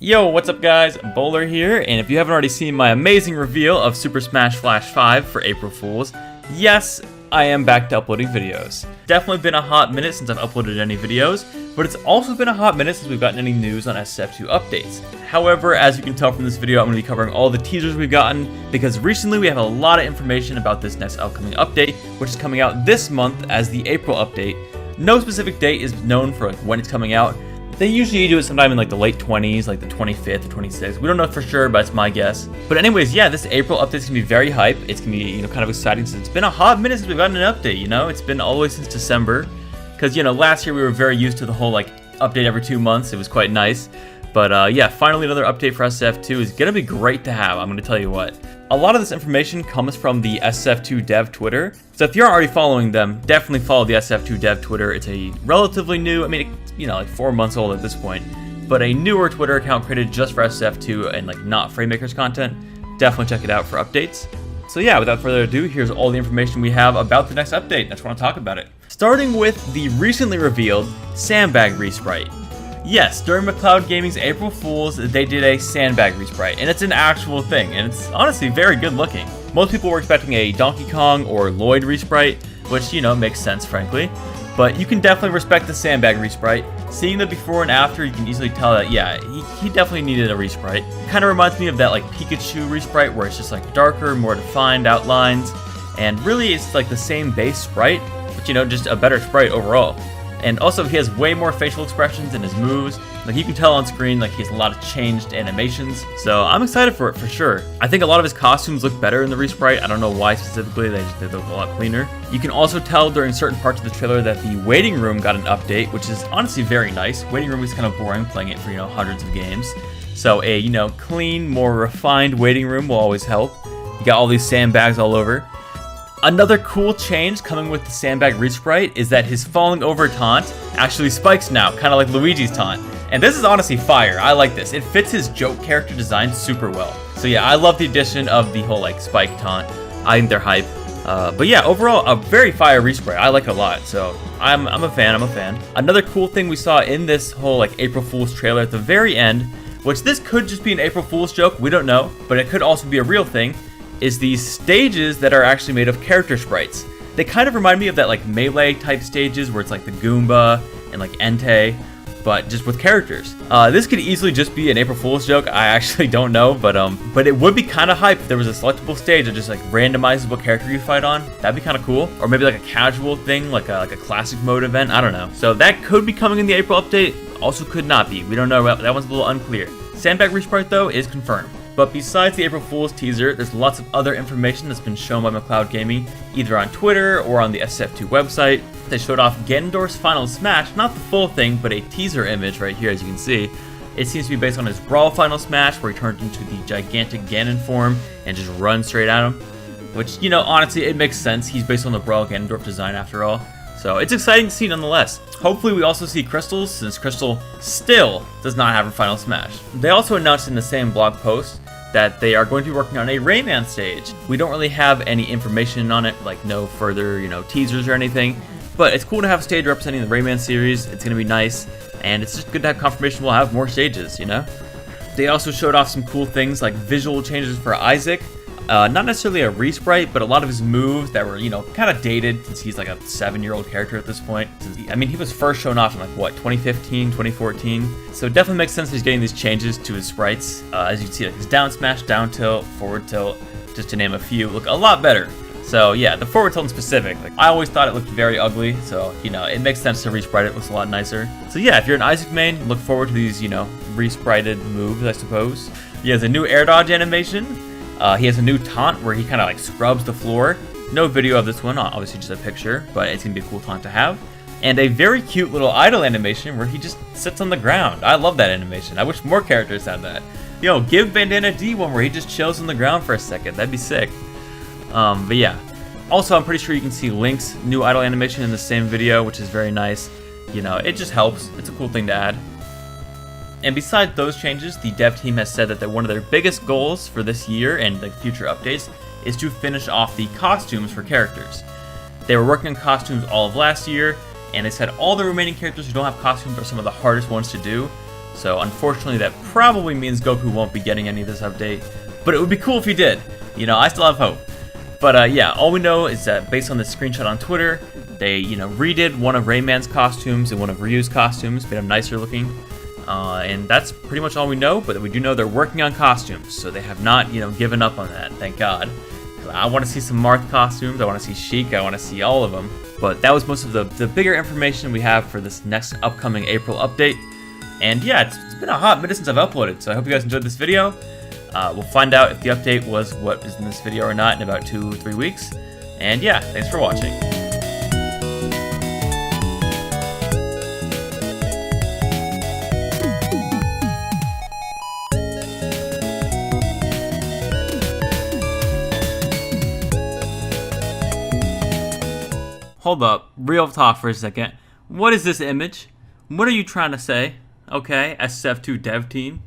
Yo, what's up guys? Bowler here, and if you haven't already seen my amazing reveal of Super Smash Flash 5 for April Fools, yes, I am back to uploading videos. Definitely been a hot minute since I've uploaded any videos, but it's also been a hot minute since we've gotten any news on SSF2 updates. However, as you can tell from this video, I'm going to be covering all the teasers we've gotten, because recently we have a lot of information about this next upcoming update, which is coming out this month as the April update. No specific date is known for when it's coming out. They usually do it sometime in like the late 20s, like the 25th or 26th. We don't know for sure, but it's my guess. But anyways, yeah, this April update is gonna be very hype. It's gonna be, kind of exciting since it's been a hot minute since we've gotten an update. It's been all the way since December, because last year we were very used to the whole update every 2 months. It was quite nice. But yeah, finally another update for SSF2 is gonna be great to have. I'm gonna tell you what. A lot of this information comes from the SSF2 dev Twitter. So if you're already following them, definitely follow the SSF2 dev Twitter. It's a relatively new, like 4 months old at this point, but a newer Twitter account created just for SSF2 and not Framemakers content. Definitely check it out for updates. So yeah, without further ado, here's all the information we have about the next update. I just want to talk about it. Starting with the recently revealed Sandbag Resprite. Yes, during McCloud Gaming's April Fools, they did a Sandbag Resprite, and it's an actual thing, and it's honestly very good looking. Most people were expecting a Donkey Kong or Lloyd Resprite, which, makes sense, frankly. But you can definitely respect the Sandbag Resprite. Seeing the before and after, you can easily tell that, yeah, he definitely needed a Resprite. Kind of reminds me of that, Pikachu Resprite, where it's just, darker, more defined outlines, and really it's, the same base sprite, but, just a better sprite overall. And also, he has way more facial expressions in his moves. You can tell on screen, he has a lot of changed animations. So I'm excited for it for sure. I think a lot of his costumes look better in the Resprite. I don't know why specifically, they look a lot cleaner. You can also tell during certain parts of the trailer that the waiting room got an update, which is honestly very nice. Waiting room is kind of boring playing it for, hundreds of games. So a, clean, more refined waiting room will always help. You got all these sandbags all over. Another cool change coming with the Sandbag Resprite is that his falling over taunt actually spikes now, kind of like Luigi's taunt. And this is honestly fire. I like this. It fits his joke character design super well. So yeah, I love the addition of the whole spike taunt. I think they're hype. But yeah, overall, a very fire Resprite. I like it a lot. So I'm a fan. Another cool thing we saw in this whole April Fool's trailer at the very end, which this could just be an April Fool's joke, we don't know, but it could also be a real thing, is these stages that are actually made of character sprites. They kind of remind me of that Melee type stages where it's the Goomba and Entei, but just with characters. This could easily just be an April Fool's joke. I actually don't know, but it would be kind of hype if there was a selectable stage that just randomizes what character you fight on. That'd be kind of cool. Or maybe a casual thing, like a classic mode event. I don't know. So that could be coming in the April update. Also could not be. We don't know. That one's a little unclear. Sandbag Resprite though is confirmed. But besides the April Fool's teaser, there's lots of other information that's been shown by McCloud Gaming, either on Twitter or on the SSF2 website. They showed off Ganondorf's final smash, not the full thing, but a teaser image right here, as you can see. It seems to be based on his Brawl final smash, where he turned into the gigantic Ganon form and just runs straight at him. Which, honestly, it makes sense. He's based on the Brawl Ganondorf design after all. So it's exciting to see nonetheless. Hopefully we also see Crystal, since Crystal still does not have her final smash. They also announced in the same blog post that they are going to be working on a Rayman stage. We don't really have any information on it, no further, teasers or anything, but it's cool to have a stage representing the Rayman series. It's gonna be nice, and it's just good to have confirmation we'll have more stages, They also showed off some cool things like visual changes for Isaac. Not necessarily a Resprite, but a lot of his moves that were, kind of dated, since he's a 7-year-old character at this point. He was first shown off in 2015, 2014. So it definitely makes sense he's getting these changes to his sprites. As you can see, his down smash, down tilt, forward tilt, just to name a few, look a lot better. So yeah, the forward tilt in specific, I always thought it looked very ugly. So, it makes sense to Resprite it. It looks a lot nicer. So yeah, if you're an Isaac main, look forward to these, Resprited moves, I suppose. He has a new air dodge animation. He has a new taunt where he kind of scrubs the floor. No video of this one, obviously just a picture, but it's gonna be a cool taunt to have. And a very cute little idle animation where he just sits on the ground. I love that animation. I wish more characters had that. Give Bandana D one where he just chills on the ground for a second. That'd be sick. But yeah. Also, I'm pretty sure you can see Link's new idle animation in the same video, which is very nice. It just helps. It's a cool thing to add. And besides those changes, the dev team has said that one of their biggest goals for this year and future updates is to finish off the costumes for characters. They were working on costumes all of last year, and they said all the remaining characters who don't have costumes are some of the hardest ones to do. So unfortunately that probably means Goku won't be getting any of this update, but it would be cool if he did. You know, I still have hope. But yeah, all we know is that based on the screenshot on Twitter, they, you know, redid one of Rayman's costumes and one of Ryu's costumes, made them nicer looking. And that's pretty much all we know, but we do know they're working on costumes, so they have not, you know, given up on that, thank God. I want to see some Marth costumes, I want to see Sheik, I want to see all of them. But that was most of the bigger information we have for this next upcoming April update. And yeah, it's been a hot minute since I've uploaded, so I hope you guys enjoyed this video. We'll find out if the update was what is in this video or not in about 2 or 3 weeks. And yeah, thanks for watching. Hold up, real talk for a second. What is this image? What are you trying to say? Okay, SSF2 dev team.